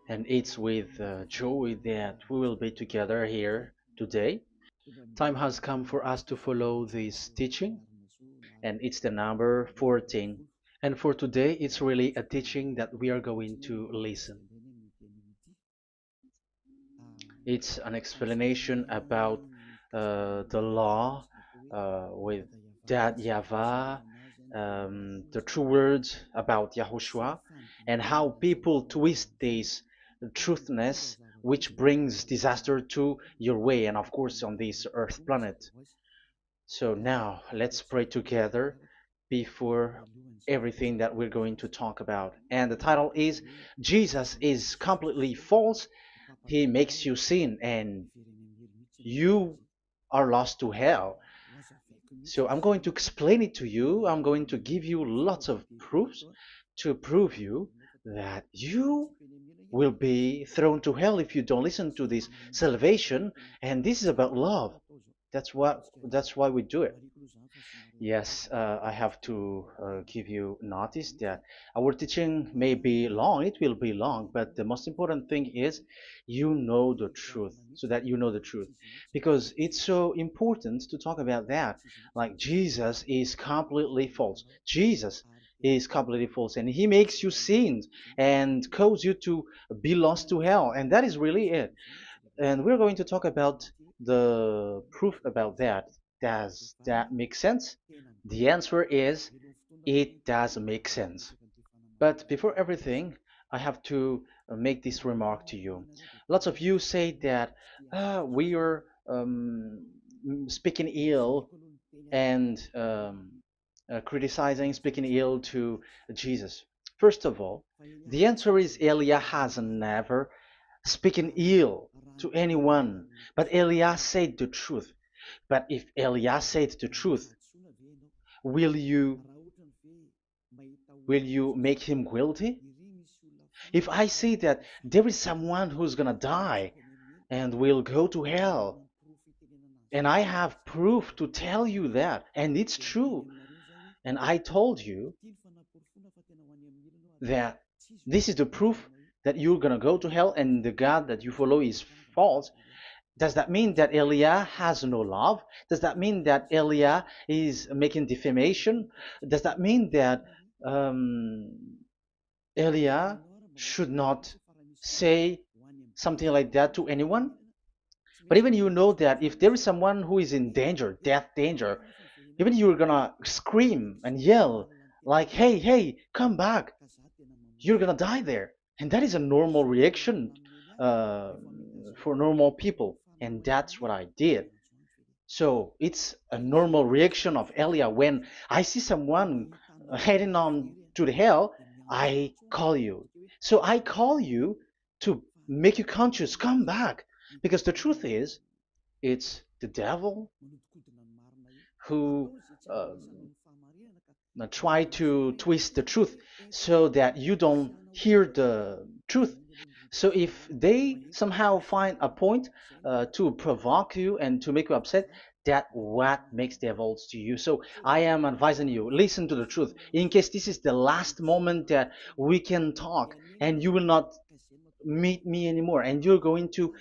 And it's with joy that we will be together here today. Time has come for us to follow this teaching, and it's the number 14. And for today, it's really a teaching that we are going to listen. It's an explanation about the law with that YAHVAH, the true words about YAHOSHUAH, and how people twist this truthness which brings disaster to your way and of course on this earth planet. So now let's pray together before everything that we're going to talk about. And the title is Jesus is completely false. He makes you sin and you are lost to hell. So I'm going to explain it to you. I'm going to give you lots of proofs to prove you that you will be thrown to hell if you don't listen to this salvation. And this is about love. That's why we do it. Yes, I have to give you notice that our teaching may be long, it will be long, but the most important thing is you know the truth, so that you know the truth. Because it's so important to talk about that. Like Jesus is completely false. Jesus is completely false, and he makes you sin and cause you to be lost to hell, and that is really it. And we're going to talk about the proof about that. Does that make sense? The answer is it does make sense. But before everything, I have to make this remark to you. Lots of you say that we are speaking ill and criticizing, speaking ill to Jesus. First of all, the answer is Elia has never speaking ill to anyone, but Elias said the truth. But if Elias said the truth, will you will you make him guilty? If I say that there is someone who's gonna die and will go to hell, and I have proof to tell you that, and it's true, and I told you that this is the proof that you're gonna go to hell and the God that you follow is false, does that mean that Elia has no love? Does that mean that Elia is making defamation? Does that mean that um, Elia should not say something like that to anyone? But even you know that if there is someone who is in danger, death danger, even you're gonna scream and yell like, "Hey, hey, come back! You're gonna die there." And that is a normal reaction uh, for normal people, and that's what I did. So it's a normal reaction of Elia. When I see someone heading on to the hell, I call you. So I call you to make you conscious, come back. Because the truth is, it's the devil who try to twist the truth so that you don't hear the truth. So if they somehow find a point to provoke you and to make you upset, that what makes devils to you. So I am advising you, listen to the truth. In case this is the last moment that we can talk and you will not meet me anymore and you're going to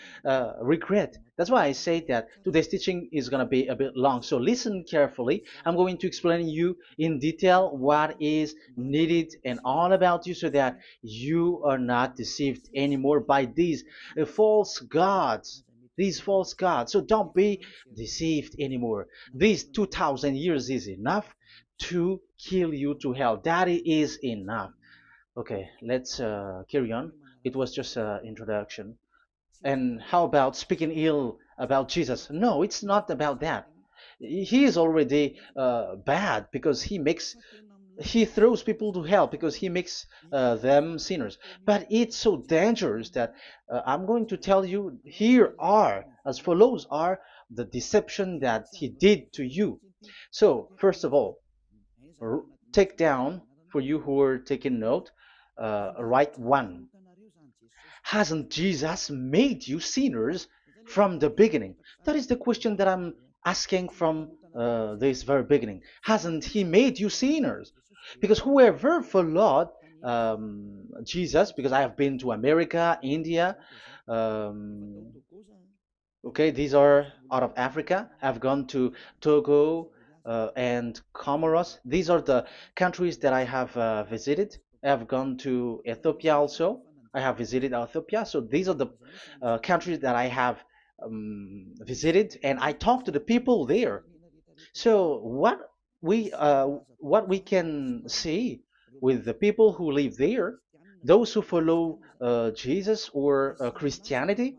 regret. That's why I say that today's teaching is going to be a bit long, so listen carefully. I'm going to explain you in detail what is needed and all about you so that you are not deceived anymore by false gods these false gods. So don't be deceived anymore. These 2000 years is enough to kill you to hell. That is enough. Okay, let's carry on. It was just an introduction. And how about speaking ill about Jesus? No, it's not about that. He is already bad because he throws people to hell because he makes them sinners. But it's so dangerous that I'm going to tell you here are as follows are the deception that he did to you. So first of all, take down for you who are taking note. Write one. Hasn't Jesus made you sinners from the beginning? That is the question that I'm asking from this very beginning. Hasn't he made you sinners? Because whoever followed Jesus, because I have been to America, India. Um, okay, these are out of Africa. I've gone to Togo and Comoros. These are the countries that I have visited. I've gone to Ethiopia also. I have visited Ethiopia. So these are the countries that I have visited, and I talked to the people there. So what we can see with the people who live there, those who follow Jesus or Christianity,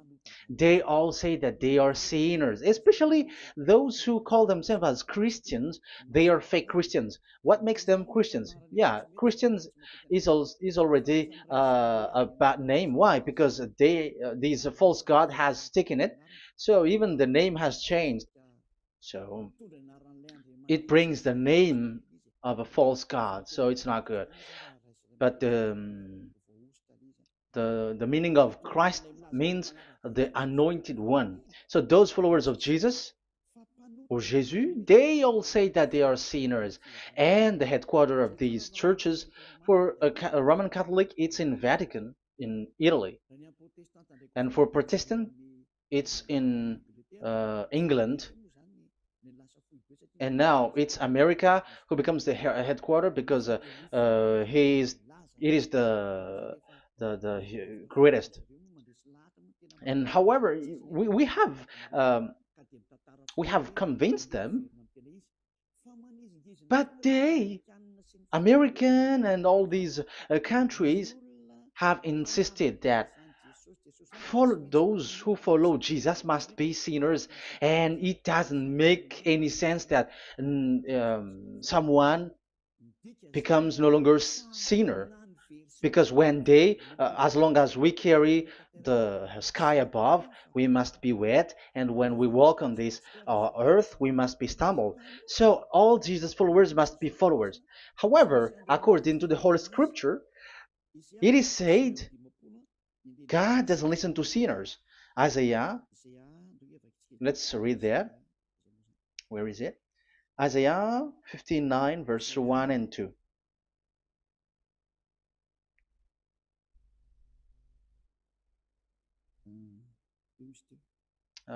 they all say that they are sinners, especially those who call themselves as Christians. They are fake Christians. What makes them Christians? Yeah, Christians is already a bad name. Why? Because these false god has taken it. So even the name has changed. So it brings the name of a false god. So it's not good. But the meaning of Christ means the anointed one. So those followers of Jesus or Jesus, they all say that they are sinners. And the headquarters of these churches for a Roman Catholic, it's in Vatican in Italy, and for Protestant, it's in England, and now it's America who becomes the headquarter because he is it is the greatest. And however, um, we have convinced them, but they, American and all these countries, have insisted that those who follow Jesus must be sinners, and it doesn't make any sense that someone becomes no longer sinner, because when they as long as we carry the sky above, we must be wet, and when we walk on this earth, we must be stumbled. So all Jesus followers must be followers. However, according to the Holy Scripture, it is said God doesn't listen to sinners. Isaiah, let's read there. Where is it? Isaiah 59, verse 1 and 2.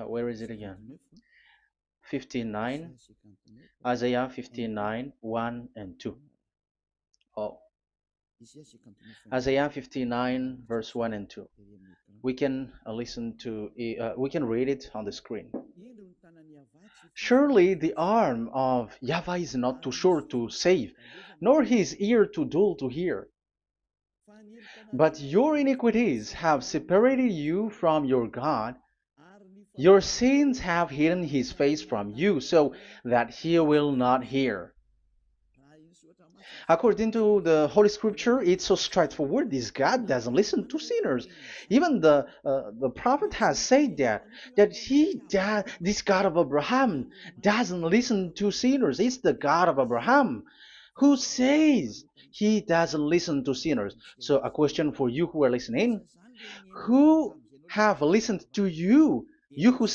Where is it again? 59, Isaiah 59, 1 and 2. Oh, Isaiah 59, verse 1 and 2. We can we can read it on the screen. Surely the arm of Yahweh is not too short to save, nor his ear too dull to hear. But your iniquities have separated you from your God. Your sins have hidden his face from you, so that he will not hear. According to the Holy Scripture, it's so straightforward. This God doesn't listen to sinners. Even the prophet has said that this God of Abraham doesn't listen to sinners. It's the God of Abraham who says he doesn't listen to sinners. So a question for you who are listening: who have listened to you? You who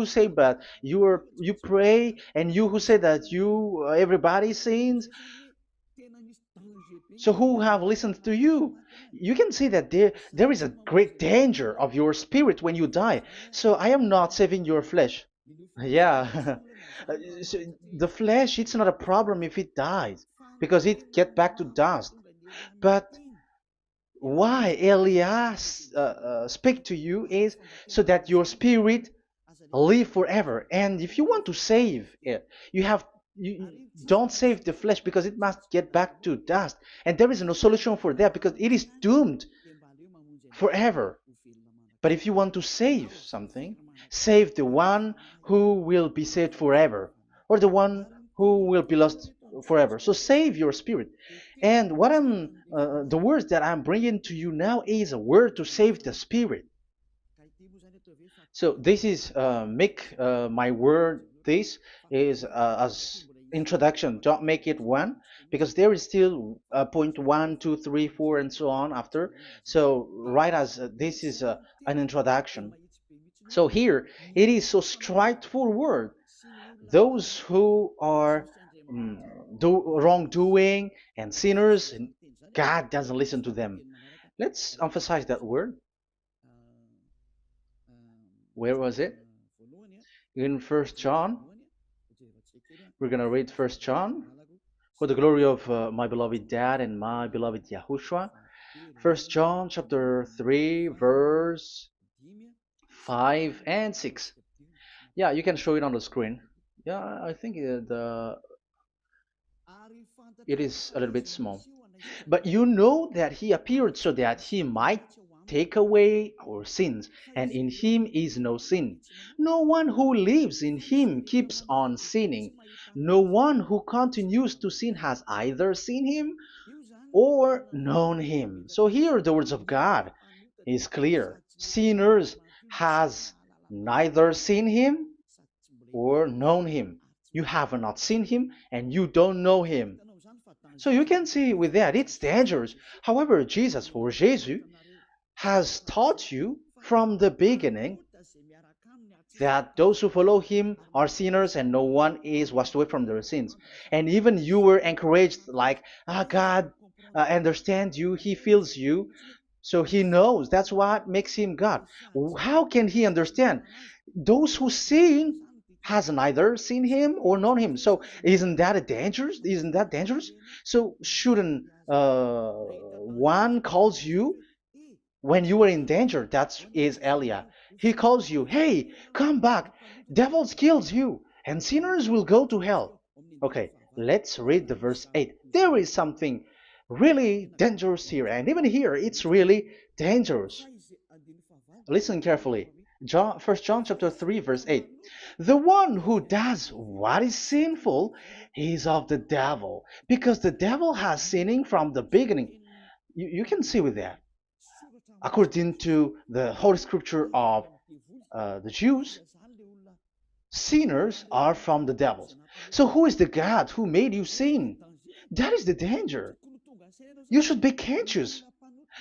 say that you pray, and you who say that you everybody sins. So who have listened to you? You can see that there is a great danger of your spirit when you die. So I am not saving your flesh. Yeah. So the flesh, it's not a problem if it dies, because it get back to dust. But why Elias speak to you is so that your spirit live forever. And if you want to save it, you don't save the flesh, because it must get back to dust, and there is no solution for that because it is doomed forever. But if you want to save something, save the one who will be saved forever, or the one who will be lost forever. So save your spirit. And the words that I'm bringing to you now is a word to save the spirit. So this is make my word. This is as introduction. Don't make it one, because there is still point one, two, three, four, and so on after. So right as this is an introduction. So here it is so straightforward. Those who are wrongdoing and sinners, God doesn't listen to them. Let's emphasize that word. Where was it? In First John. We're gonna read First John. For the glory of my beloved Dad and my beloved Yahushua. First John chapter 3 verse 5 and 6. Yeah, you can show it on the screen. Yeah, I think it is a little bit small. But you know that he appeared so that he might take away our sins, and in him is no sin. No one who lives in him keeps on sinning. No one who continues to sin has either seen him or known him. So here the words of God is clear. Sinners has neither seen him or known him. You have not seen him and you don't know him. So you can see with that it's dangerous. However, Jesus or Jesus has taught you from the beginning that those who follow him are sinners and no one is washed away from their sins. And even you were encouraged like, God understands you, he feels you, so he knows. That's what makes him God. How can he understand? Those who sin has neither seen him or known him. So isn't that a dangerous? Isn't that dangerous? So shouldn't one calls you when you are in danger? That is Elia. He calls you, hey, come back. Devils kills you, and sinners will go to hell. Okay, let's read the verse 8. There is something really dangerous here, and even here it's really dangerous. Listen carefully. John, 1 John chapter 3 verse 8. The one who does what is sinful is of the devil, because the devil has sinning from the beginning. You can see with that. According to the Holy Scripture of the Jews, sinners are from the devils. So who is the God who made you sin? That is the danger. You should be conscious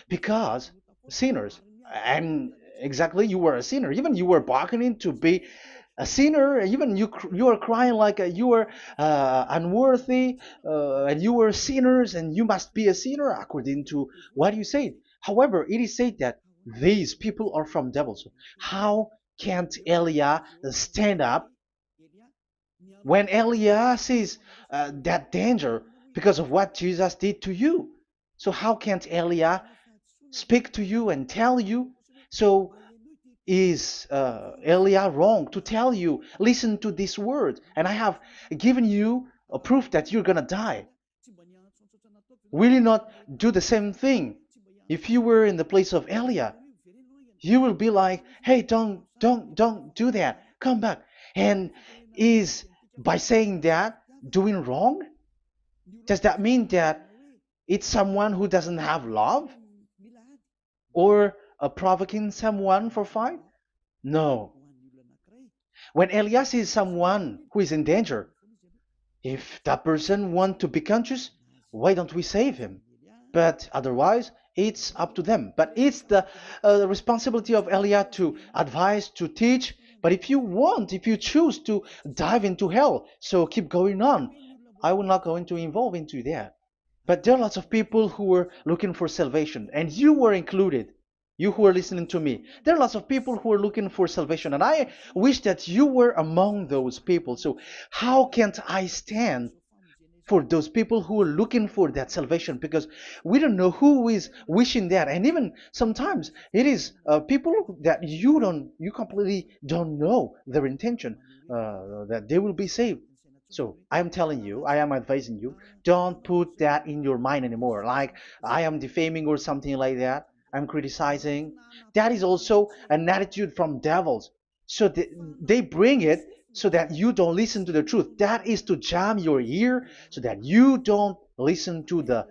because sinners, and exactly you were a sinner. Even you were bargaining to be a sinner. Even you were crying like you were unworthy, and you were sinners, and you must be a sinner according to what you said. However, it is said that these people are from devils. How can't Elia stand up when Elia sees that danger because of what Jesus did to you? So how can't Elia speak to you and tell you? So is Elia wrong to tell you, listen to this word, and I have given you a proof that you're gonna die? Will you not do the same thing? If you were in the place of Elia, you will be like, hey, don't do that, come back. And is by saying that doing wrong? Does that mean that it's someone who doesn't have love or provoking someone for fight? No. When Elias is someone who is in danger, if that person wants to be conscious, why don't we save him? But otherwise, it's up to them. But it's the responsibility of Elia to advise, to teach. But if you choose to dive into hell, so keep going on. I will not go into involve into that. But there are lots of people who were looking for salvation, and you were included. You who are listening to me, there are lots of people who are looking for salvation, and I wish that you were among those people. So how can't I stand for those people who are looking for that salvation? Because we don't know who is wishing that, and even sometimes it is people that you completely don't know their intention that they will be saved. So I am telling you, I am advising you, don't put that in your mind anymore. Like I am defaming or something like that. I'm criticizing. That is also an attitude from devils. So they bring it so that you don't listen to the truth. That is to jam your ear so that you don't listen to the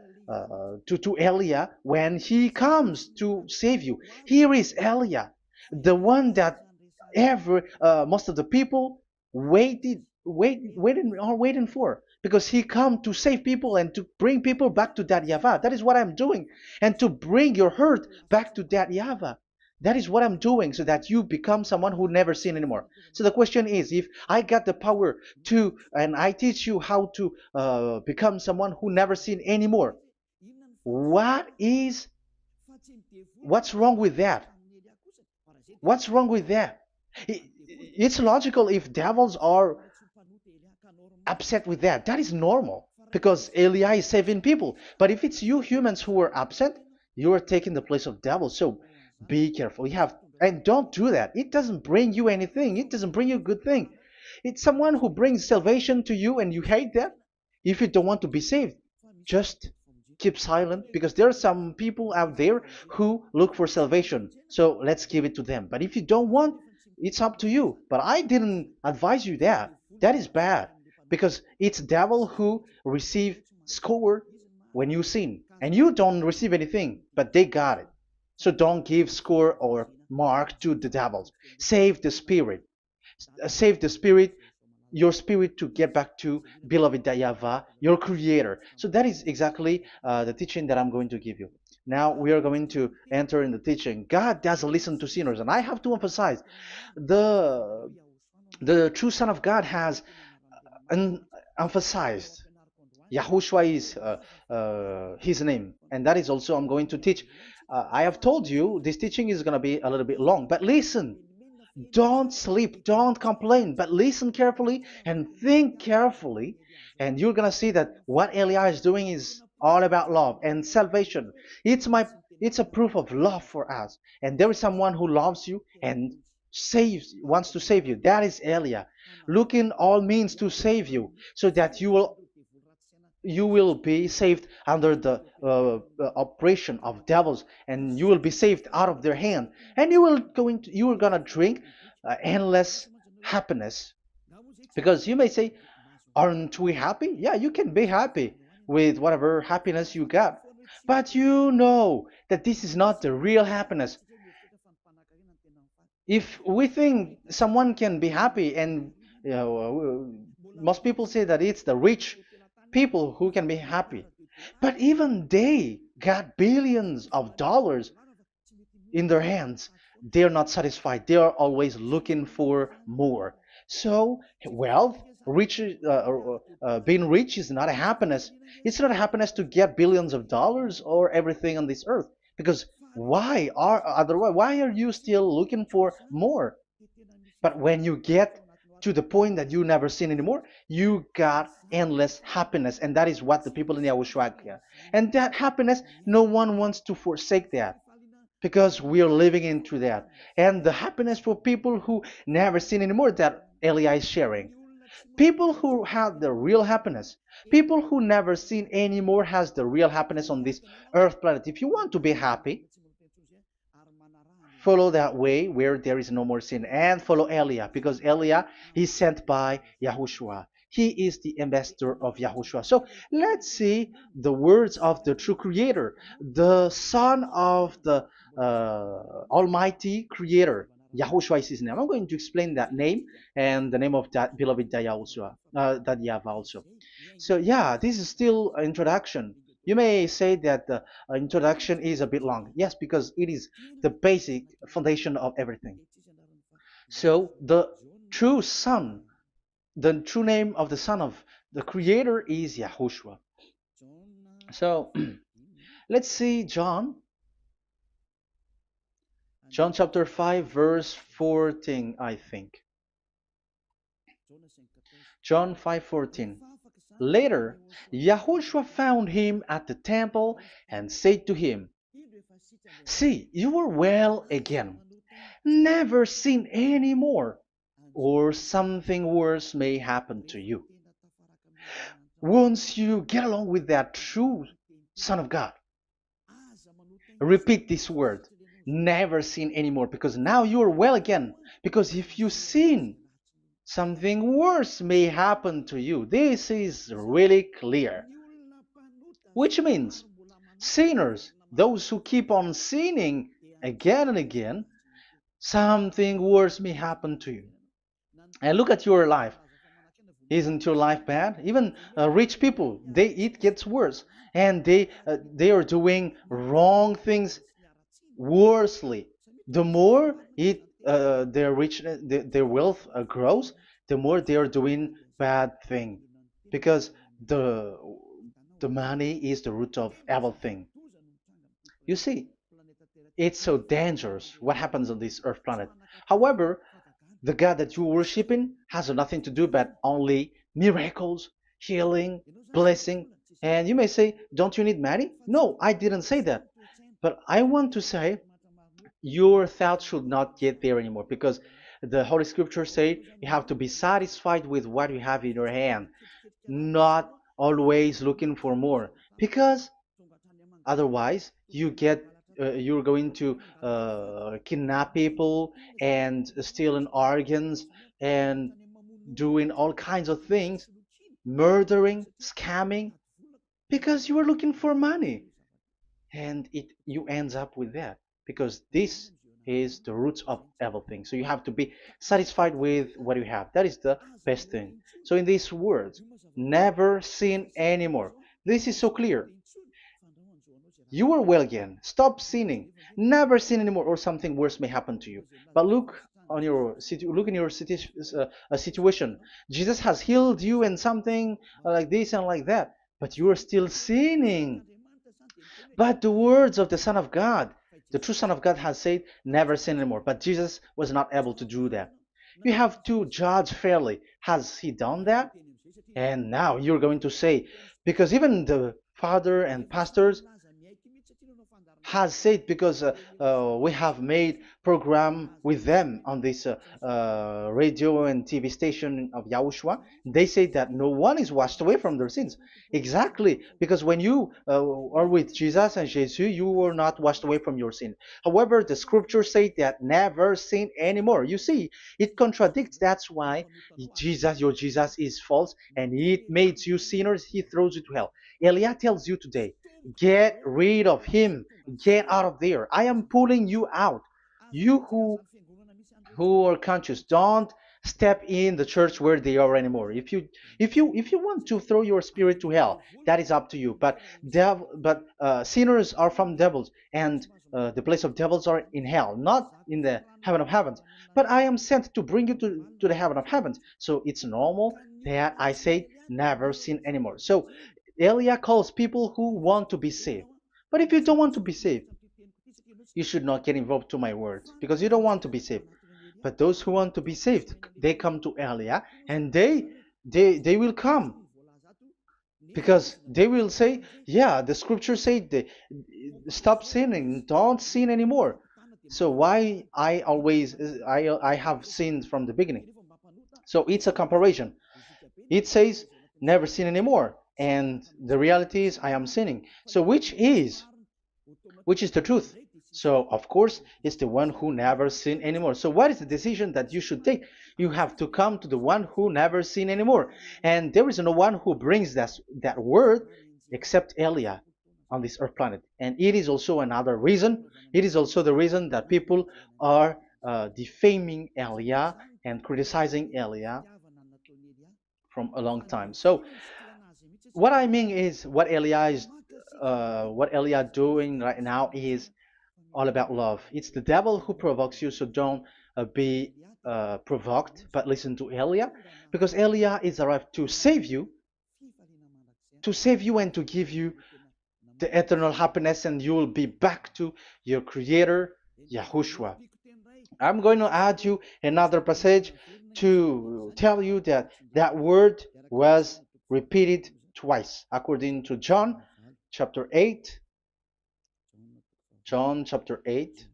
to Elia when he comes to save you. Here is Elia, the one that every most of the people waiting for, because he come to save people and to bring people back to that Yahvah. That is what I'm doing, and to bring your hurt back to that Yahvah. That is what I'm doing, so that you become someone who never sin anymore. So the question is, if I got the power to, and I teach you how to become someone who never sin anymore, What is what's wrong with that? What's wrong with that? It's logical if devils are upset with that. That is normal because Eli is saving people. But if it's you humans who are upset, you are taking the place of devils. So be careful. You have and don't do that. It doesn't bring you anything. It doesn't bring you a good thing. It's someone who brings salvation to you and you hate that. If you don't want to be saved, just keep silent because there are some people out there who look for salvation. So let's give it to them. But if you don't want, it's up to you. But I didn't advise you that. That is bad because it's devil who receive score when you sin and you don't receive anything, but they got it. So don't give score or mark to the devils. Save the spirit. Save the spirit, your spirit to get back to beloved Yahweh, your creator. So that is exactly the teaching that I'm going to give you. Now we are going to enter in the teaching. God doesn't listen to sinners, and I have to emphasize the the true Son of God has emphasized. Yahushua is his name, and that is also I'm going to teach. I have told you this teaching is going to be a little bit long, but listen. Don't sleep, don't complain, but listen carefully and think carefully, and you're gonna see that what Eli is doing is all about love and salvation. It's my it's a proof of love for us, and there is someone who loves you and wants to save you. That is Elia, looking all means to save you, so that you will be saved under the oppression of devils, and you will be saved out of their hand, and you are gonna drink endless happiness. Because you may say, aren't we happy? Yeah, you can be happy with whatever happiness you got, but you know that this is not the real happiness. If we think someone can be happy, and most people say that it's the rich people who can be happy, but even they got billions of dollars in their hands, they're not satisfied. They are always looking for more. So wealth, being rich is not a happiness. It's not a happiness to get billions of dollars or everything on this earth. Because why are you still looking for more? But when you get to the point that you never sin anymore, you got endless happiness, and that is what the people in Yahushua get. And that happiness, no one wants to forsake that because we are living into that. And the happiness for people who never sin anymore that Eli is sharing. People who have the real happiness, people who never sin anymore has the real happiness on this earth planet. If you want to be happy, follow that way where there is no more sin and follow Elia because Elia is sent by Yahushua. He is the ambassador of Yahushua. So let's see the words of the true creator, the son of the almighty creator. Yahushua is his name. I'm going to explain that name and the name of that beloved Yahushua, that Yahweh also. So yeah, this is still an introduction. You may say that the introduction is a bit long. Yes, because it is the basic foundation of everything. So true son, the true name of the son of the creator is Yahushua. So let's see John chapter 5 verse 14, I think. John 5:14. Later, Yahushua found him at the temple and said to him, "See, you are well again. Never sin any more, or something worse may happen to you." Once you get along with that true Son of God, repeat this word, never sin anymore, because now you are well again. Because if you sin, something worse may happen to you. This is really clear. Which means sinners, those who keep on sinning again and again, something worse may happen to you. And look at your life. Isn't your life bad? Even rich people, it gets worse, and they are doing wrong things worsely. The more their rich their wealth grows, the more they are doing bad thing, because the the money is the root of everything. You see, it's so dangerous what happens on this earth planet. However, the God that you're worshiping has nothing to do but only miracles, healing, blessing. And you may say, don't you need money? No, I didn't say that. But I want to say your thoughts should not get there anymore because the Holy Scriptures say you have to be satisfied with what you have in your hand, not always looking for more. Because otherwise, you're going to kidnap people and stealing organs and doing all kinds of things, murdering, scamming, because you are looking for money, and it you ends up with that because this is the roots of everything. So you have to be satisfied with what you have. That is the best thing. So in these words, never sin anymore. This is so clear. You are well again. Stop sinning. Never sin anymore, or something worse may happen to you. But look in your situation. Jesus has healed you and something like this and like that, but you are still sinning. But the words of the Son of God, the true Son of God, has said, "Never sin anymore." But Jesus was not able to do that. You have to judge fairly. Has he done that? And now you're going to say, because even the father and pastors has said, because we have made program with them on this radio and TV station of Yahushua. They say that no one is washed away from their sins. Exactly, because when you are with Jesus and Jesus, you were not washed away from your sin. However, the scriptures say that never sin anymore. You see, it contradicts. That's why your Jesus is false, and it makes you sinners. He throws you to hell. Elia tells you today, get rid of him. Get out of there. I am pulling you out. You who are conscious, don't step in the church where they are anymore. If you want to throw your spirit to hell, that is up to you. But sinners are from devils, and the place of devils are in hell, not in the heaven of heavens. But I am sent to bring you to the heaven of heavens. So it's normal that I say never sin anymore. So Elia calls people who want to be saved. But if you don't want to be saved, you should not get involved to my words because you don't want to be saved. But those who want to be saved, they come to Elia, and they will come because they will say, yeah, the scriptures say they stop sinning, don't sin anymore. So why I have sinned from the beginning? So it's a comparison. It says never sin anymore, and the reality is I am sinning. So which is the truth? So, of course, it's the one who never sin anymore. So, what is the decision that you should take? You have to come to the one who never sin anymore. And there is no one who brings that word except Elia on this earth planet. And it is also another reason. It is also the reason that people are defaming Elia and criticizing Elia from a long time. So, what I mean is what Elia doing right now is all about love. It's the devil who provokes you, so don't be provoked, but listen to Elia, because Elia is arrived to save you and to give you the eternal happiness, and you will be back to your Creator, Yahushua. I'm going to add you another passage to tell you that that word was repeated twice, according to chapter 8, John chapter 8,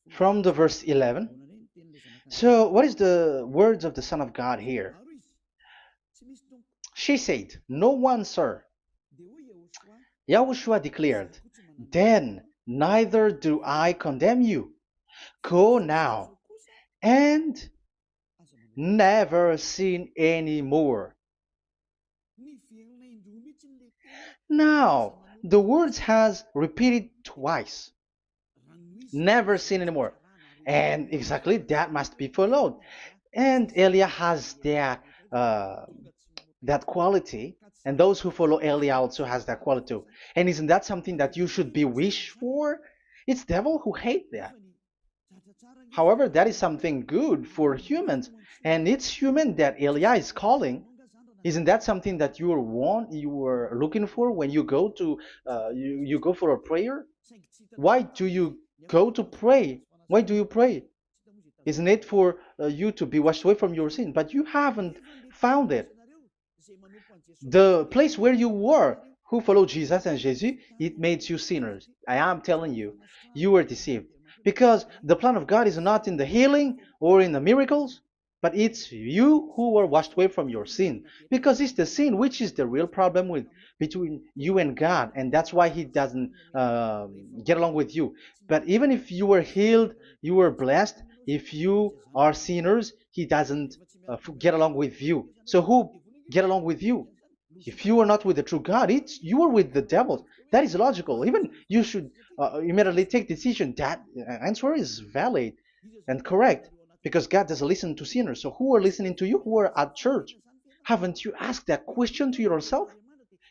from the verse 11. So, what is the words of the Son of God here? She said, "No one, sir." Yahushua declared, "Then neither do I condemn you. Go now and never sin any more." Now, the words has repeated twice. Never sin anymore. And exactly that must be followed. And Elia has that quality, and those who follow Elia also has that quality too. And isn't that something that you should be wish for? It's devil who hate that. However, that is something good for humans, and it's human that Elia is calling. Isn't that something that you were looking for when you go to you go for a prayer? Why do you go to pray? Why do you pray? Isn't it for you to be washed away from your sin? But you haven't found it. The place where you were, who followed Jesus and Jesus, it made you sinners. I am telling you, you were deceived. Because the plan of God is not in the healing or in the miracles, but it's you who were washed away from your sin. Because it's the sin which is the real problem with between you and God, and that's why He doesn't get along with you. But even if you were healed, you were blessed. If you are sinners, He doesn't get along with you. So who get along with you? If you are not with the true God, it's you are with the devil. That is logical. Even you should immediately take decision. That answer is valid and correct because God doesn't listen to sinners. So who are listening to you? Who are at church? Haven't you asked that question to yourself?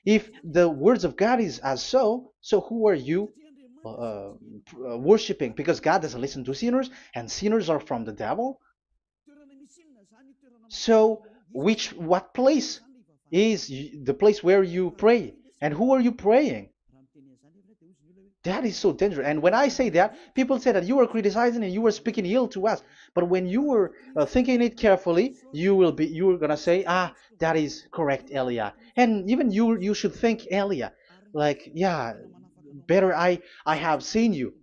If the words of God is as so who are you worshiping? Because God doesn't listen to sinners, and sinners are from the devil. So, what place is the place where you pray? And who are you praying? That is so dangerous. And when I say that, people say that you are criticizing and you are speaking ill to us. But when you are thinking it carefully, you're gonna say, ah, that is correct, Elia. And even you should think, Elia, like, yeah, better I have seen you.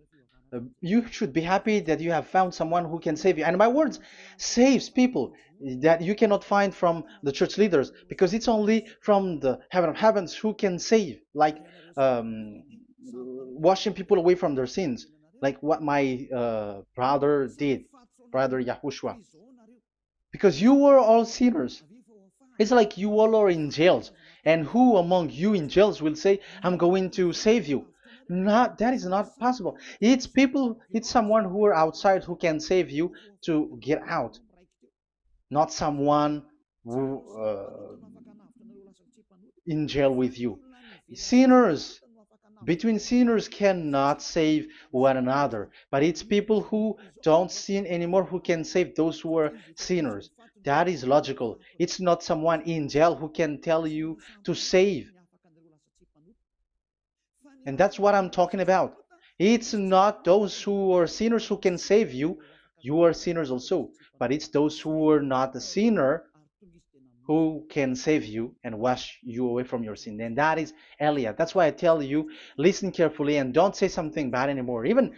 You should be happy that you have found someone who can save you. And my words saves people that you cannot find from the church leaders because it's only from the heaven of heavens who can save, like washing people away from their sins, like what my brother did, brother Yahushua. Because you were all sinners. It's like you all are in jails. And who among you in jails will say, I'm going to save you? Not that is not possible. It's people, it's someone who are outside who can save you to get out, not someone who in jail with you. Sinners, between sinners cannot save one another, but it's people who don't sin anymore who can save those who are sinners. That is logical. It's not someone in jail who can tell you to save. And that's what I'm talking about. It's not those who are sinners who can save you. You are sinners also. But it's those who are not a sinner who can save you and wash you away from your sin. And that is Eliah. That's why I tell you, listen carefully and don't say something bad anymore. Even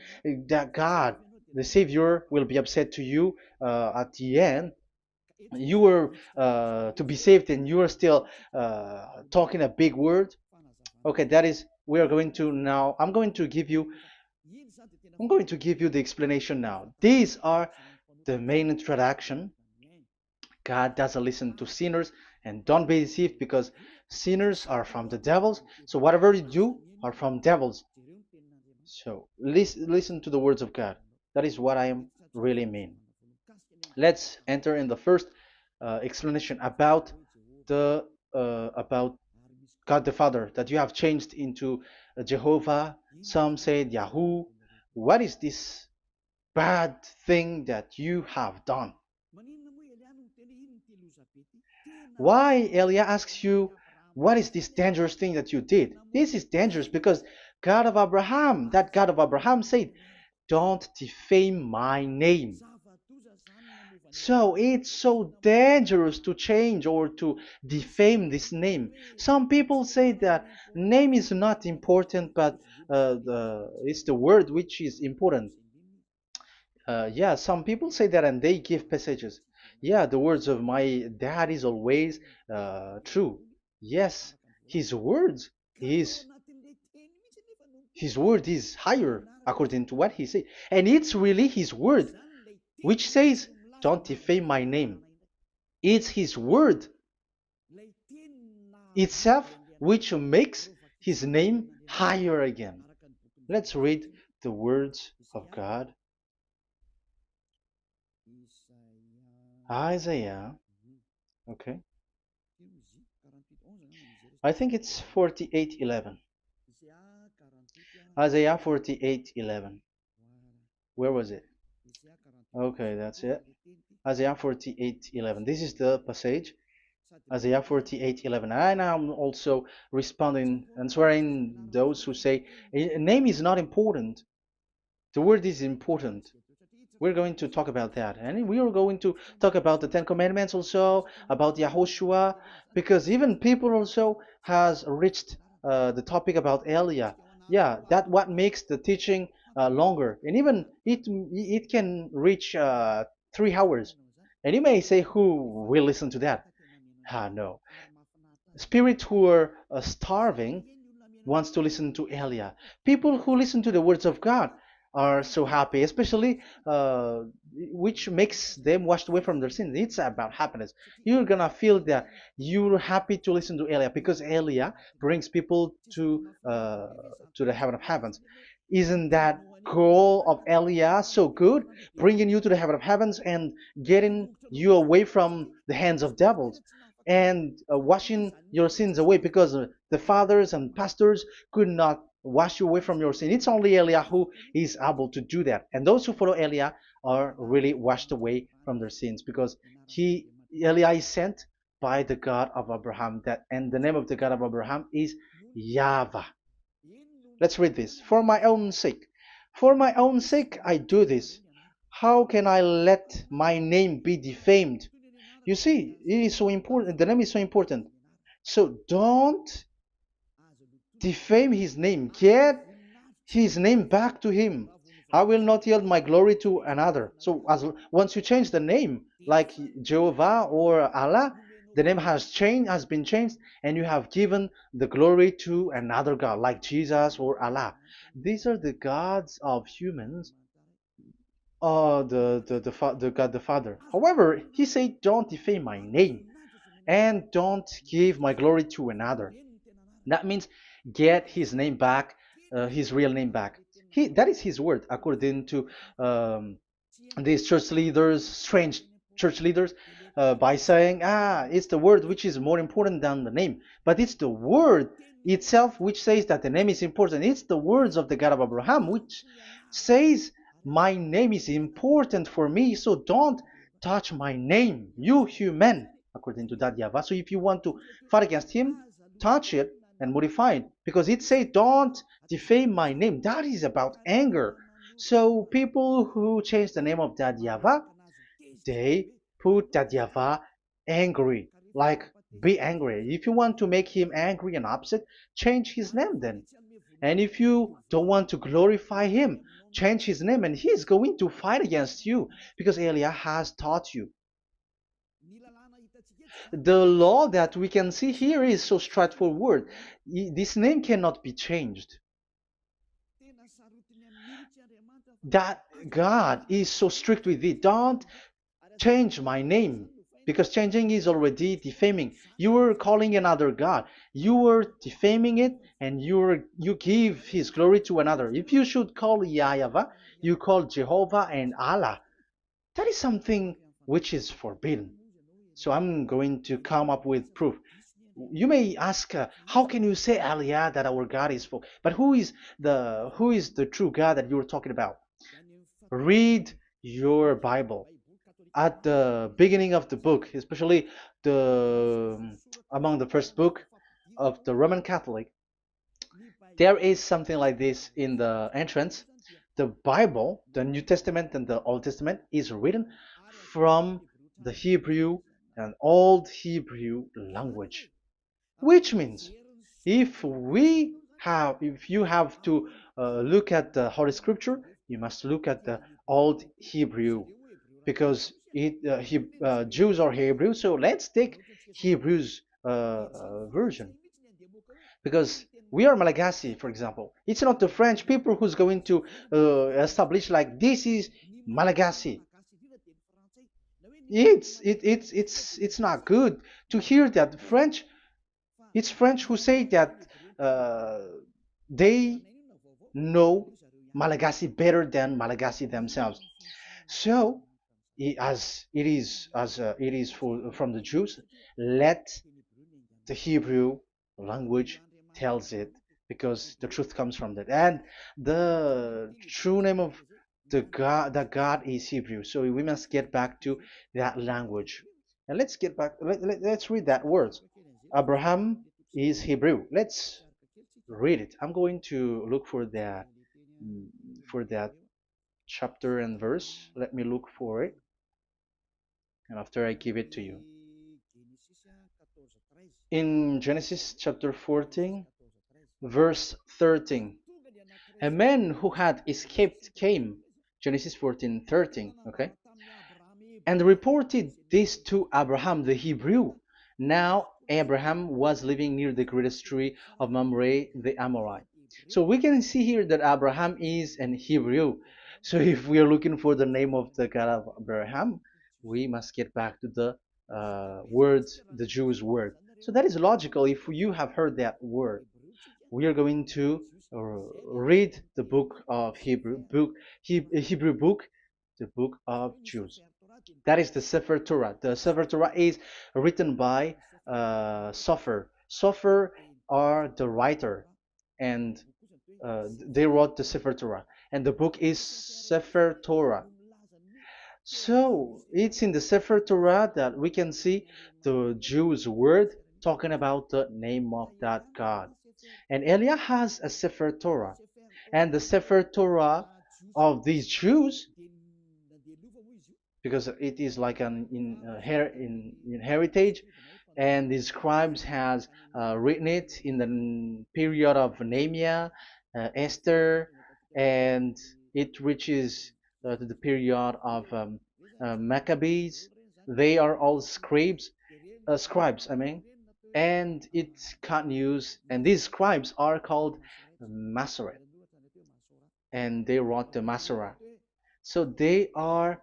that God, the Savior, will be upset to you at the end. You were to be saved and you are still talking a big word. Okay, that is, we are going to now, I'm going to give you the explanation now. These are the main introduction. God doesn't listen to sinners, and don't be deceived because sinners are from the devils. So whatever you do are from devils. So listen to the words of God. That is what I am really mean. Let's enter in the first explanation about the about God the Father that you have changed into Jehovah. Some say Yahoo. What is this bad thing that you have done? Why Elia asks you, what is this dangerous thing that you did? This is dangerous because God of Abraham, that God of Abraham said, don't defame my name. So it's so dangerous to change or to defame this name. Some people say that name is not important, but it's the word which is important. Yeah, some people say that and they give passages. Yeah, the words of my dad is always true. Yes, his words is his word is higher according to what he said. And it's really his word which says, don't defame my name. It's his word itself which makes his name higher again. Let's read the words of God. Isaiah, okay. I think it's 48:11. Isaiah 48:11. Where was it? Okay, that's it. Isaiah 48:11. This is the passage. Isaiah 48:11. And I'm also responding, answering those who say a name is not important. The word is important. We're going to talk about that. And we are going to talk about the Ten Commandments also, about Yahushua, because even people also has reached the topic about Elia. Yeah, that what makes the teaching longer. And even it can reach 3 hours. And you may say, who will listen to that? Ah, no. Spirits who are starving wants to listen to Elia. People who listen to the words of God are so happy, especially which makes them washed away from their sins. It's about happiness. You're gonna feel that you're happy to listen to Elia because Elia brings people to the heaven of heavens. Isn't that goal of Elia so good, bringing you to the heaven of heavens and getting you away from the hands of devils? And washing your sins away because the fathers and pastors could not wash you away from your sin. It's only Elia who is able to do that. And those who follow Elia are really washed away from their sins because Elia is sent by the God of Abraham. And the name of the God of Abraham is YAHVAH. Let's read this. For my own sake. For my own sake I do this. How can I let my name be defamed? You see, it is so important. The name is so important. So don't defame his name. Get his name back to him. I will not yield my glory to another. So once you change the name, like Jehovah or Allah, the name has been changed, and you have given the glory to another God, like Jesus or Allah. These are the gods of humans, the God the Father. However, he said, "Don't defame my name, and don't give my glory to another." That means get his name back, his real name back. That is his word, according to um, these church leaders, strange church leaders, by saying, it's the word which is more important than the name. But it's the word itself which says that the name is important. It's the words of the God of Abraham which says, my name is important for me, so don't touch my name, you human, according to that YAHVAH. So if you want to fight against him, touch it and modify it, because it says, don't defame my name. That is about anger. So people who change the name of that YAHVAH, they put that YAHVAH angry, like be angry. If you want to make him angry and upset, change his name then. And if you don't want to glorify him, change his name, and he's going to fight against you because Elia has taught you. The law that we can see here is so straightforward. This name cannot be changed. That God is so strict with it. Don't change my name, because changing is already defaming. You are calling another God. You are defaming it, and you give his glory to another. If you should call YAHVAH, you call Jehovah and Allah. That is something which is forbidden. So I'm going to come up with proof. You may ask, how can you say, Aliyah, that our God is full? But who is the true God that you're talking about? Read your Bible. At the beginning of the book, especially the among the first book of the Roman Catholic, there is something like this in the entrance. The Bible, the New Testament and the Old Testament, is written from the Hebrew and Old Hebrew language, which means if you have to look at the Holy Scripture, you must look at the Old Hebrew, because Jews are Hebrew. So let's take Hebrew's version, because we are Malagasy, for example. It's not the French people who's going to establish like this is Malagasy. It's not good to hear that French. It's French who say that uh, they know Malagasy better than Malagasy themselves. So, as it is from the Jews, let the Hebrew language tells it, because the truth comes from that, and the true name of the God is Hebrew. So we must get back to that language. And let's get back. Let's read that word. Abraham is Hebrew. Let's read it. I'm going to look mm, for that chapter and verse. Let me look for it, and after I give it to you. In Genesis chapter 14, verse 13, a man who had escaped came, Genesis 14:13, okay, and reported this to Abraham the Hebrew. Now Abraham was living near the greatest tree of Mamre the Amorite. So we can see here that Abraham is an Hebrew. So if we are looking for the name of the God of Abraham, we must get back to the word, the Jews' word. So that is logical. If you have heard that word, we are going to read the book of Hebrew book, the book of Jews. That is the Sefer Torah. The Sefer Torah is written by Sofer. Sofer are the writer, and they wrote the Sefer Torah, and the book is Sefer Torah. So it's in the Sefer Torah that we can see the Jews' word talking about the name of that God. And Elia has a Sefer Torah, and the Sefer Torah of these Jews, because it is like an in heritage, and the scribes has written it in the period of Nehemiah, Esther, and it reaches to the period of Maccabees. They are all scribes, I mean, and it's continues, and these scribes are called Masoret, and they wrote the Masorah. So they are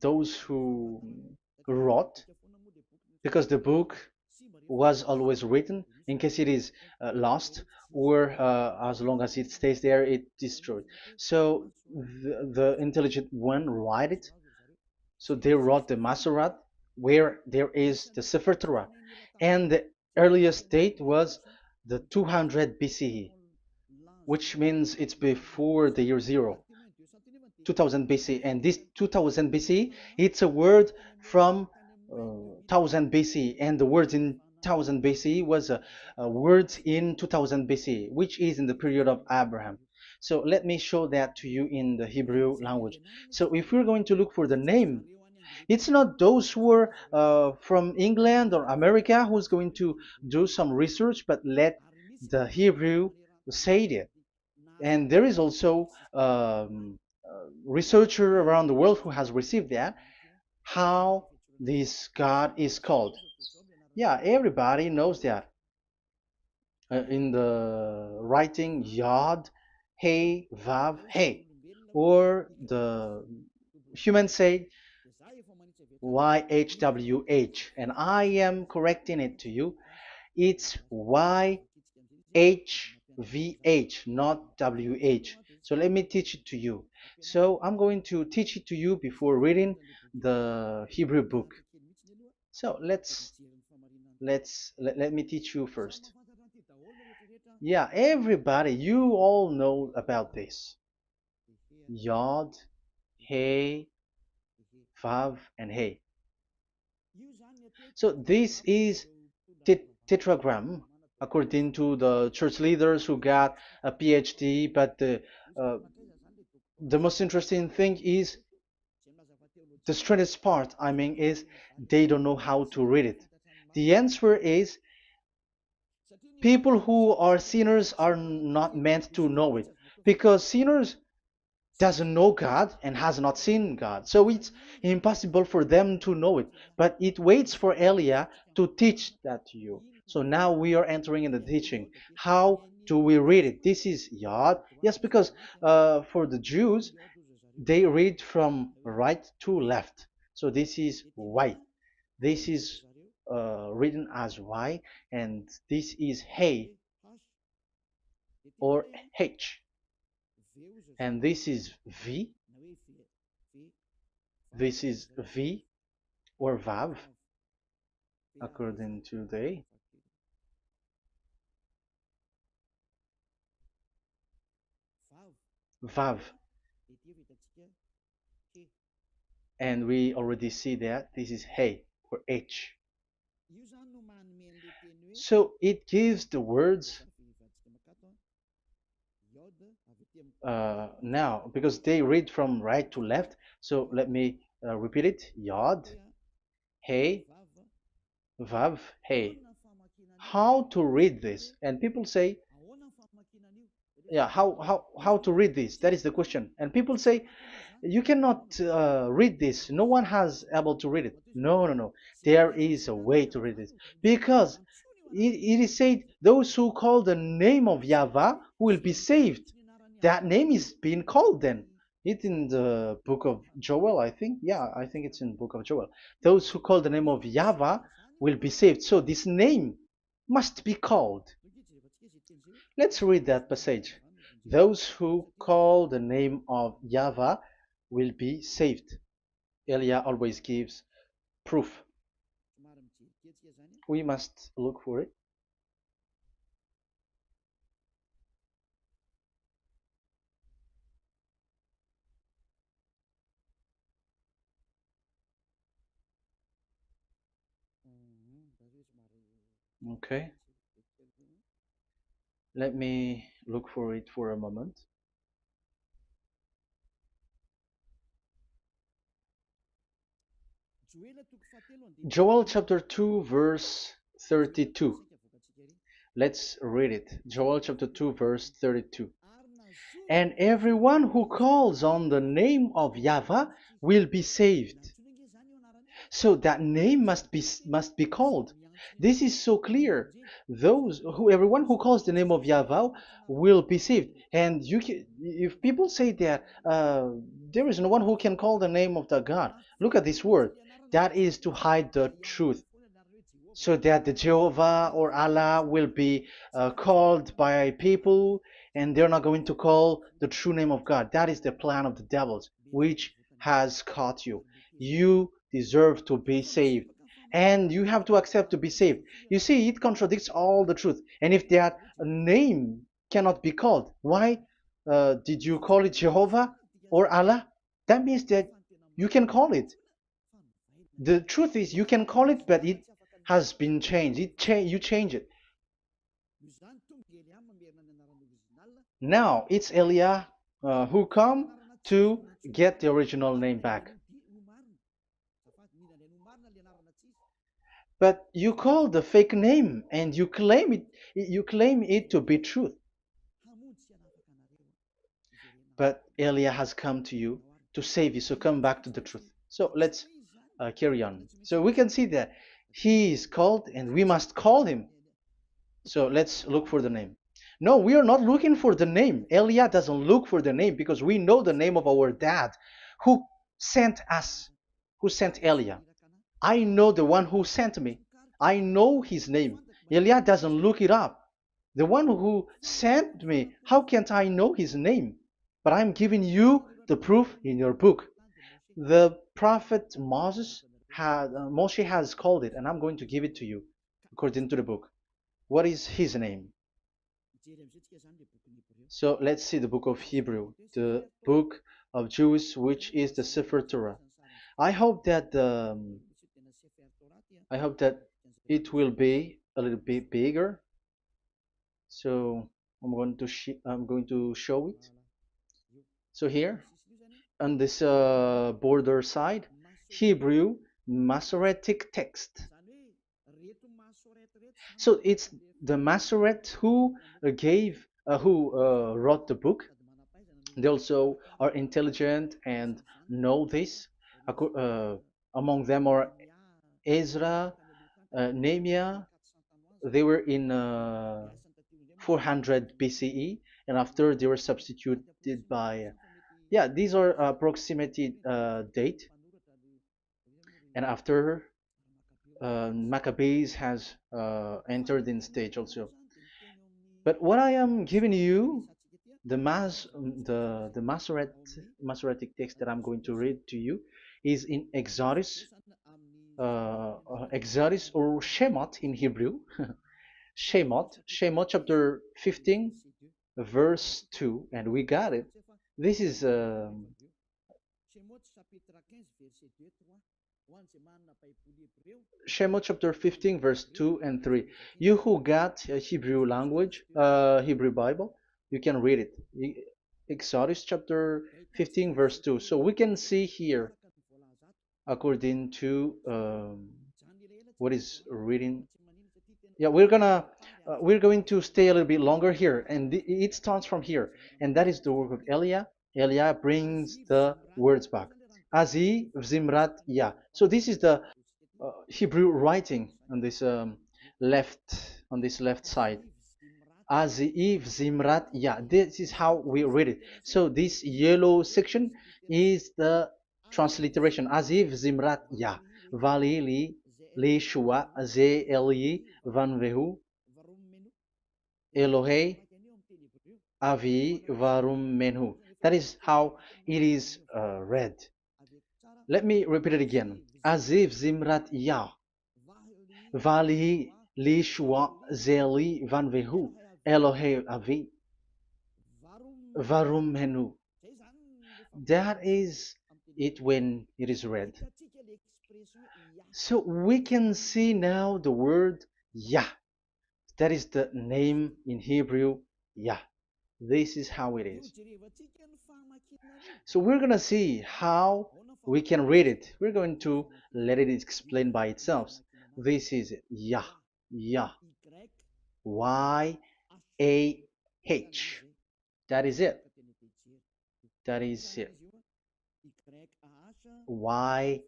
those who wrote, because the book was always written in case it is lost, or as long as it stays there, it destroyed. So the intelligent one write it. So they wrote the Masorat, where there is the Sefer Torah, and the earliest date was the 200 BCE, which means it's before the year zero. 2000 BC, and this 2000 BC, it's a word from 1000 BC, and the word in 1000 BC was a word in 2000 BC, which is in the period of Abraham. So let me show that to you in the Hebrew language. So if we're going to look for the name, it's not those who are from England or America who's going to do some research, but let the Hebrew say it. And there is also researcher around the world who has received that, how this God is called. Yeah, everybody knows that. In the writing Yod, Hey, Vav, Hey, or the human say YHWH, and I am correcting it to you. It's YHVH, not WH. So let me teach it to you. So I'm going to teach it to you before reading the Hebrew book. So let me teach you first. Yeah, everybody, you all know about this. Yod, Hey, Vav, and Hey. So this is tetragram, according to the church leaders who got a PhD. But the most interesting thing is, the strangest part, I mean, is they don't know how to read it. The answer is, people who are sinners are not meant to know it, because sinners doesn't know God and has not seen God. So it's impossible for them to know it. But it waits for Elia to teach that to you. So now we are entering in the teaching. How do we read it? This is Yod. Yes, because for the Jews, they read from right to left. So this is Y. This is written as Y, and this is Hey or H. And this is V. This is V or Vav, according to the Vav. and we already see that this is Hey or H. So it gives the words now because they read from right to left. So let me repeat it. Yod, Hey, Vav, Hey. How to read this? And people say, yeah, how to read this? That is the question. And people say, you cannot read this. No one has able to read it. No, no, no. There is a way to read this because it is said those who call the name of Yahweh will be saved. That name is being called then. It's in the book of Joel, I think. Yeah, I think it's in the book of Joel. Those who call the name of Yahweh will be saved. So this name must be called. Let's read that passage. Those who call the name of Yahweh will be saved. Elia always gives proof. We must look for it. Okay, let me look for it for a moment. Joel chapter 2, verse 32. Let's read it. Joel chapter 2, verse 32. And everyone who calls on the name of Yahweh will be saved. So that name must be called. This is so clear. Everyone who calls the name of Yahweh will be saved. And if people say that there is no one who can call the name of the God, look at this word. That is to hide the truth so that the Jehovah or Allah will be called by people and they're not going to call the true name of God. That is the plan of the devils, which has caught you. You deserve to be saved. And you have to accept to be saved. You see, it contradicts all the truth. And if that name cannot be called, why did you call it Jehovah or Allah? That means that you can call it. The truth is you can call it, but it has been changed. You change it. Now it's Elia who come to get the original name back. But you call the fake name and you claim it to be truth. But Elia has come to you to save you. So come back to the truth. So let's carry on. So we can see that he is called and we must call him. So let's look for the name. No, we are not looking for the name. Elia doesn't look for the name because we know the name of our dad who sent us, who sent Elia. I know the one who sent me. I know his name. Elia doesn't look it up. The one who sent me, how can't I know his name? But I'm giving you the proof in your book. The prophet Moshe has called it, and I'm going to give it to you according to the book. What is his name? So let's see the book of Hebrew, the book of Jews, which is the Sefer Torah. I hope that it will be a little bit bigger. So I'm going to show it. So here on this border side, Hebrew Masoretic text. So it's the Masoret who wrote the book. They also are intelligent and know this. Among them are Ezra, Nehemiah. They were in 400 BCE, and after they were substituted by, yeah, these are approximated date. And after Maccabees has entered in stage also. But what I am giving you, the Masoretic text that I'm going to read to you, is in Exodus or Shemot in Hebrew, Shemot chapter 15, verse 2, and we got it. This is Shemot chapter 15, verse 2 and 3. You who got a Hebrew language, Hebrew Bible, you can read it. Exodus chapter 15, verse 2. So we can see here, according to what is reading. Yeah, we're going to stay a little bit longer here, and it starts from here, and that is the work of Eliah. Eliah brings the words back. Azi Zimrat Ya. So this is the Hebrew writing on this left side. Aziv Zimrat Ya. This is how we read it. So this yellow section is the transliteration. Aziv Zimrat Ya. Valili li Shua Ze Eli Van Vehu Elohei Avi Varum Menhu. That is how it is read. Let me repeat it again. Aziv Zimrat Ya. Vali li Shua Zeli Van Vehu Elohei Avi Varum Menhu. That is it when it is read. So we can see now the word Yah. That is the name in Hebrew, Yah. This is how it is. So we're going to see how we can read it. We're going to let it explain by itself. This is it. Yah. Yah. Y-A-H. That is it. That is it. Y-A-H.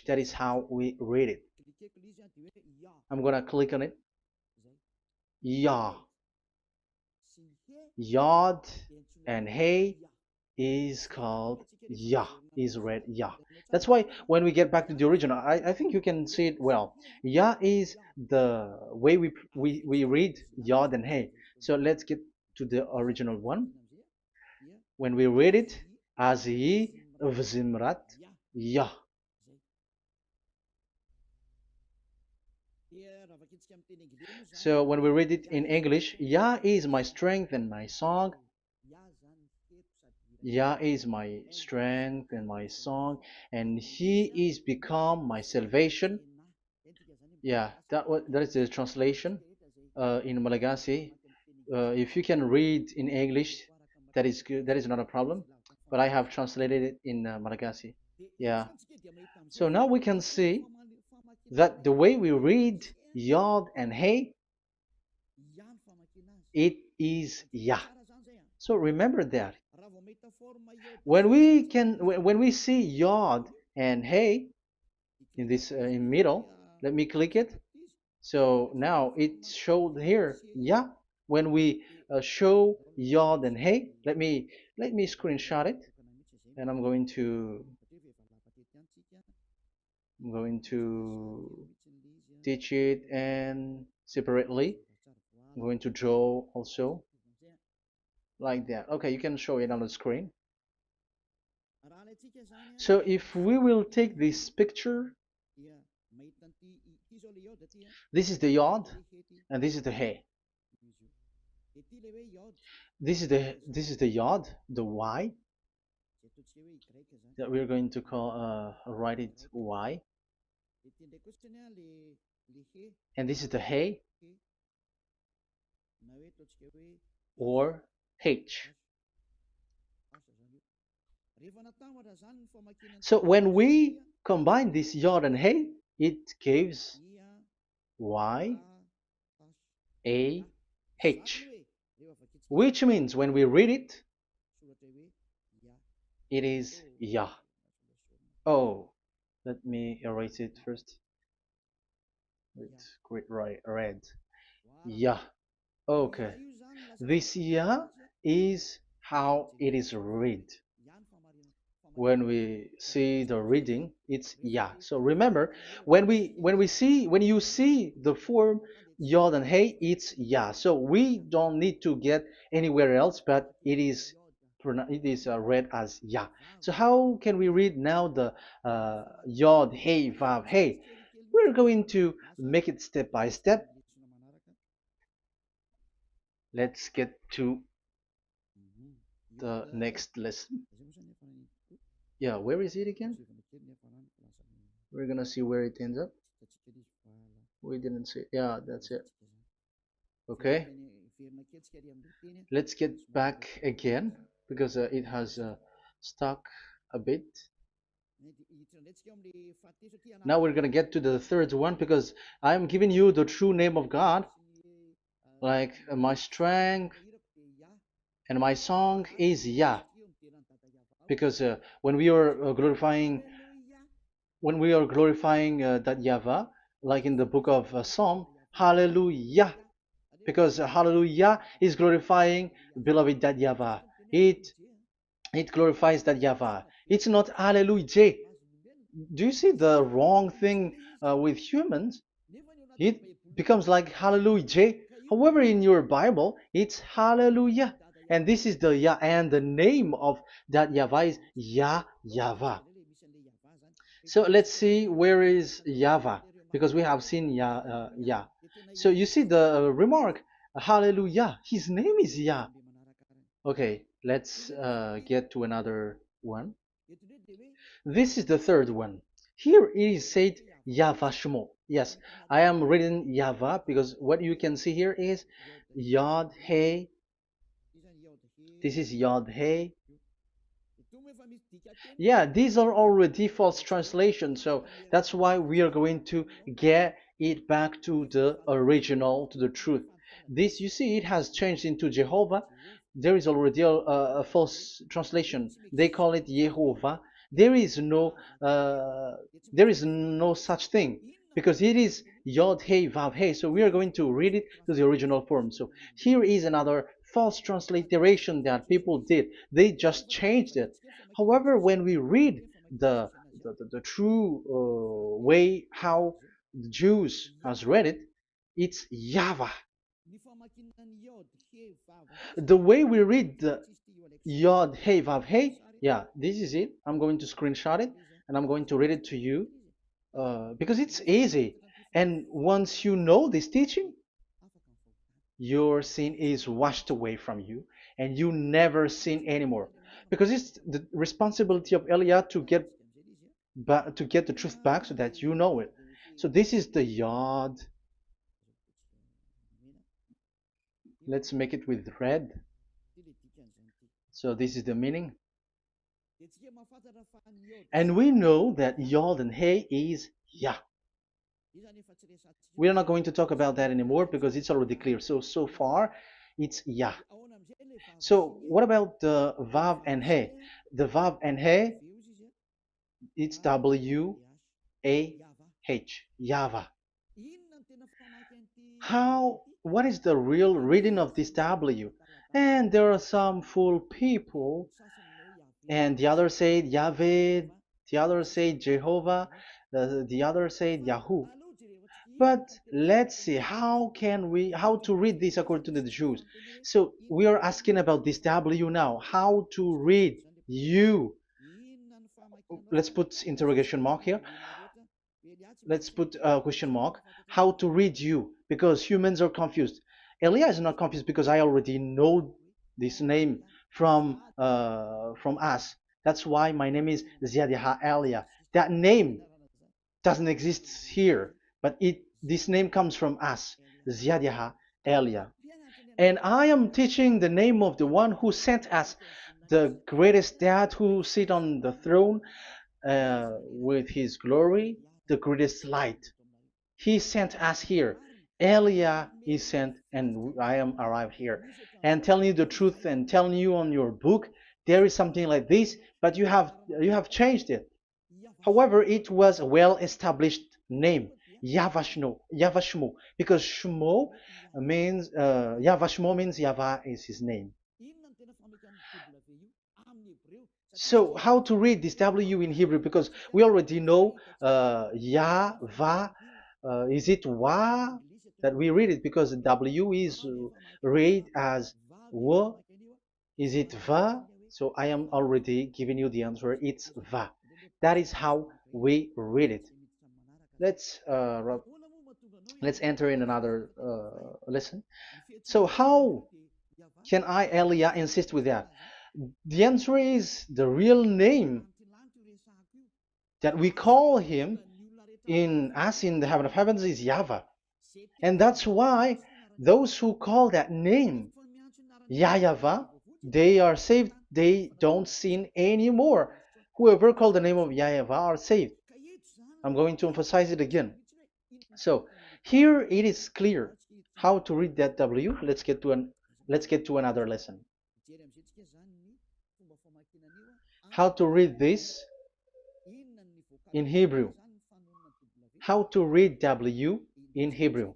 That is how we read it. I'm going to click on it. Yah. Yod and Hey is called Yah, is read Yah. That's why when we get back to the original, I think you can see it well. Yah is the way we read Yod and Hey. So let's get to the original one. When we read it, Azi Vzimrat Yah. So when we read it in English, Yah is my strength and my song. Yah is my strength and my song, and He is become my salvation. Yeah, that is the translation in Malagasy. If you can read in English, that is good. That is not a problem. But I have translated it in Malagasy. Yeah. So now we can see that the way we read Yod and Hey, it is Yah. So remember that. When we see Yod and Hey in this in middle, let me click it. So now it showed here, yeah. When we show Yod and Hey, let me screenshot it, and I'm going to teach it and separately. I'm going to draw also like that. Okay, you can show it on the screen. So if we will take this picture, this is the Yod and this is the Hey. This is the Yod, the Y that we're going to call write it Y, and this is the Hey or H. So when we combine this Yod and Hey, it gives Y A H, which means when we read it, it is Yah. Oh, let me erase it first with great red. Yah. Okay. This Yah is how it is read. When we see the reading, it's Yah. So remember, when you see the form Yod and Hey, it's Yah. So we don't need to get anywhere else, but it is read as Yah. So how can we read now the Yod, Hey, Vav, Hey? We're going to make it step by step. Let's get to the next lesson. Yeah, where is it again? We're gonna see where it ends up. We didn't see. Yeah, that's it. Okay, let's get back again because it has stuck a bit. Now we're gonna get to the third one because I'm giving you the true name of God, like my strength and my song is Yah, because when we are glorifying that Yahweh, like in the book of Psalm, Hallelujah, because Hallelujah is glorifying beloved that Yahweh. It it glorifies that Yahweh. It's not Hallelujah. Do you see the wrong thing with humans? It becomes like Hallelujah. However, in your Bible, it's Hallelujah. And this is the Yah, and the name of that Yahweh is Yahweh. So let's see where is Yahweh, because we have seen Yah. So you see the remark, Hallelujah. His name is Yah. Okay, let's get to another one. This is the third one. Here it is said YAHVAH. Yes, I am reading Yahweh because what you can see here is Yod Hey. This is Yod Hey. Yeah, these are already false translations, so that's why we are going to get it back to the original, to the truth. This, you see, it has changed into Jehovah. There is already a false translation. They call it Yehovah. There is no, uh, there is no such thing because it is Yod Hey Vav Hey. So we are going to read it to the original form. So here is another false transliteration that people did. They just changed it. However, when we read the true way how the Jews has read it, it's Yahweh. The way we read the Yod Hey Vav Hey, yeah, this is it. I'm going to screenshot it and I'm going to read it to you because it's easy. And once you know this teaching, your sin is washed away from you and you never sin anymore. Because it's the responsibility of Elia to get to get the truth back so that you know it. So this is the Yod. Let's make it with red. So this is the meaning. And we know that Yod and Hey is Yah. We are not going to talk about that anymore because it's already clear. So far, it's Yah. So what about the Vav and He? The Vav and He, it's W-A-H, Yahvah. What is the real reading of this W? And there are some fool people, and the other said Yahweh, the other said Jehovah, the other said Yahoo. But let's see how to read this according to the Jews. So we are asking about this W now. How to read you? Let's put interrogation mark here. Let's put a question mark. How to read you? Because humans are confused. Elia is not confused because I already know this name from us. That's why my name is Ziadiha Elia. That name doesn't exist here, but this name comes from us, Ziadiha Elia. And I am teaching the name of the one who sent us, the greatest dad who sit on the throne with his glory, the greatest light. He sent us here. Elia is sent, and I am arrived here. And telling you the truth and telling you on your book, there is something like this, but you have changed it. However, it was a well-established name, Yahvah, because Shmo means Yahvah means Yahweh is his name. So how to read this W in Hebrew? Because we already know Yahvah. Is it Wa that we read it? Because W is read as W. Is it Va? So I am already giving you the answer. It's Va. That is how we read it. Let's uh, let's enter in another lesson. So how can I, Elia, insist with that? The answer is the real name. that we call him in as in the heaven of heavens is YAHVAH. And that's why those who call that name YAHVAH, they are saved. They don't sin anymore. Whoever called the name of YAHVAH are saved. I'm going to emphasize it again. So here it is clear how to read that W. Let's get to another lesson. How to read this in Hebrew. How to read W in Hebrew.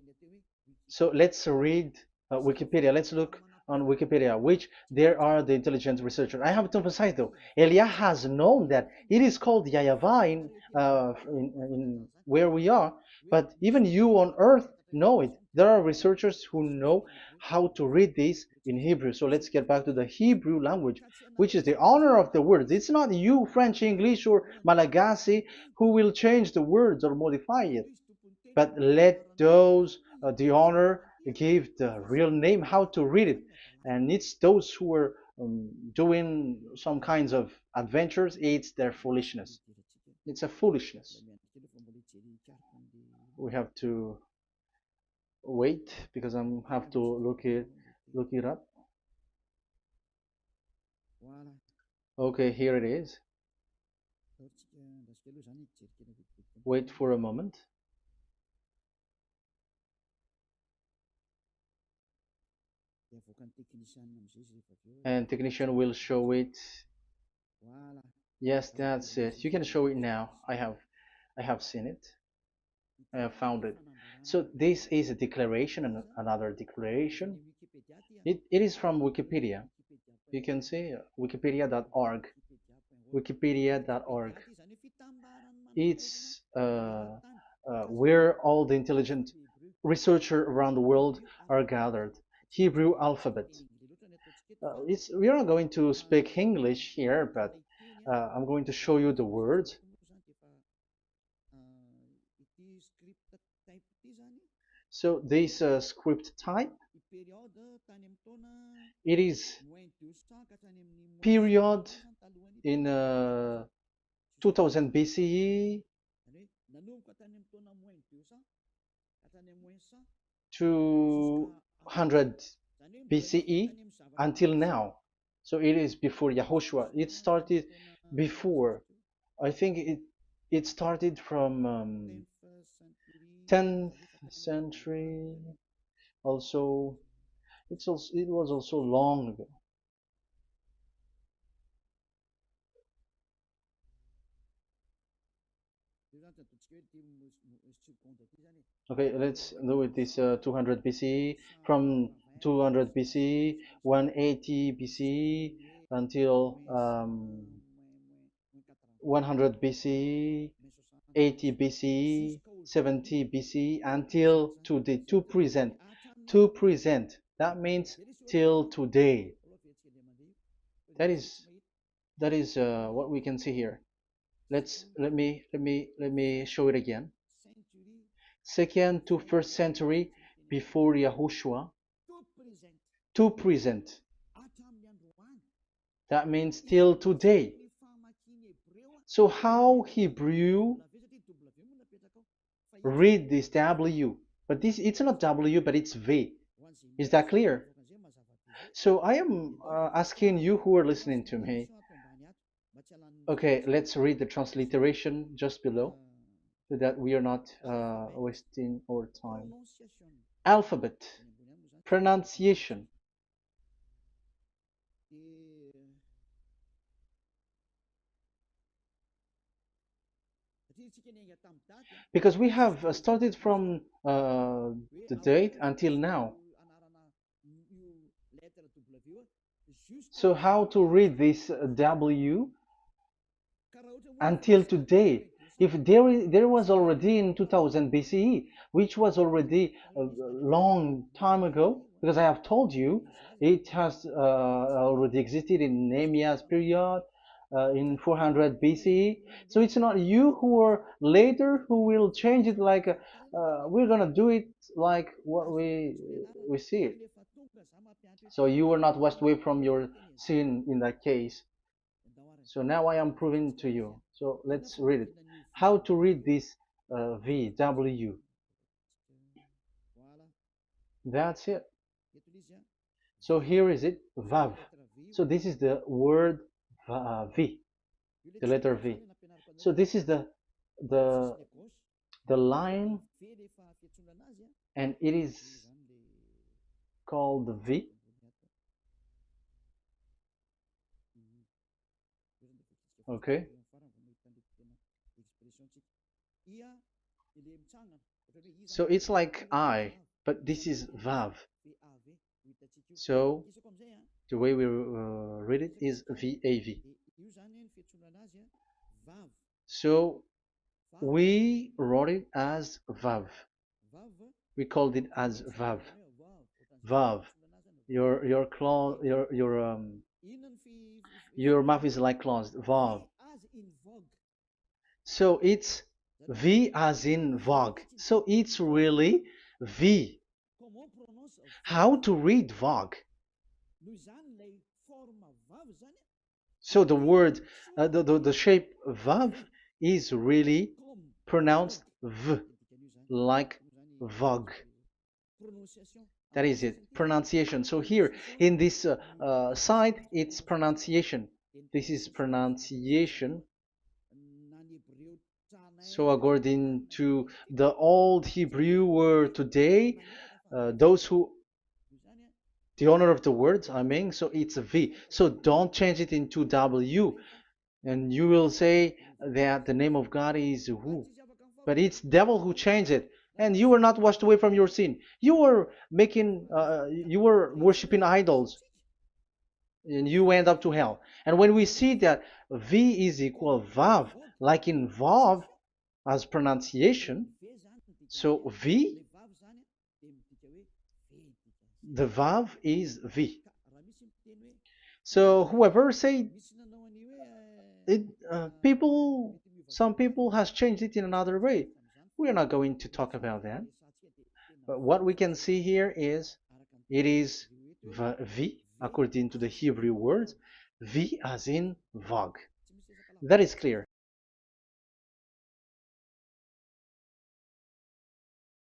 So let's read Wikipedia. Let's look on Wikipedia, which there are the intelligent researchers. I have to emphasize though, Elia has known that it is called YAHVAH in where we are, but even you on earth know it. There are researchers who know how to read this in Hebrew. So let's get back to the Hebrew language, which is the honor of the words. It's not you, French, English, or Malagasy, who will change the words or modify it, but let those the honor give the real name how to read it, and it's those who are doing some kinds of adventures. It's their foolishness. It's a foolishness. We have to wait because I have to look it up. Okay, here it is. Wait for a moment. And technician will show it. Yes, that's it. You can show it now. I have seen it. I have found it. So this is a declaration and another declaration. It is from Wikipedia. You can see wikipedia.org. Wikipedia.org. It's where all the intelligent researchers around the world are gathered. Hebrew alphabet. We are not going to speak English here, but I'm going to show you the words. So this script type, it is period in 2000 BCE to 100 BCE until now. So it is before Yahushua. It started before. I think it started from 10th century. Also, it was also long ago. Okay, let's do it this 200 BCE, from 200 BCE, 180 BCE until 100 BCE, 80 BCE, 70 BCE until today, to present. To present. That means till today. That is what we can see here. Let me show it again. Second to first century before Yahushua, to present. That means till today. So how Hebrew read this W? But this, it's not W, but it's V. Is that clear? So I am asking you who are listening to me. Okay, let's read the transliteration just below, so that we are not wasting our time. Alphabet, pronunciation. Because we have started from the date until now. So how to read this W until today? If there was already in 2000 BCE, which was already a long time ago, because I have told you it has already existed in Nehemiah's period, in 400 BCE. So it's not you who are later who will change it, like we're gonna do it like what we see it. So you were not washed away from your sin in that case. So now I am proving to you. So let's read it. How to read this V, W? That's it. So here is it, Vav. So this is the word V, the letter V. So this is the the line, and it is called V. Okay. So it's like I, but this is Vav. So the way we read it is VAV. So we wrote it as Vav. We called it as Vav. Vav. Your claw, your mouth is like closed. Vav. So it's V as in Vogue. So it's really V. How to read Vogue? So the word, the shape Vav is really pronounced V, like Vogue. That is it, pronunciation. So here in this side, it's pronunciation. This is pronunciation. So according to the old Hebrew word today, those who, the owner of the words, I mean, so it's a V. So don't change it into W, and you will say that the name of God is who. But it's devil who changed it, and you were not washed away from your sin. You were you were worshiping idols, and you went up to hell. And when we see that V is equal Vav, like in Vav as pronunciation, so V, the Vav is V. So whoever say it, some people has changed it in another way. We are not going to talk about that. But what we can see here is it is V according to the Hebrew words, V as in Vog. That is clear.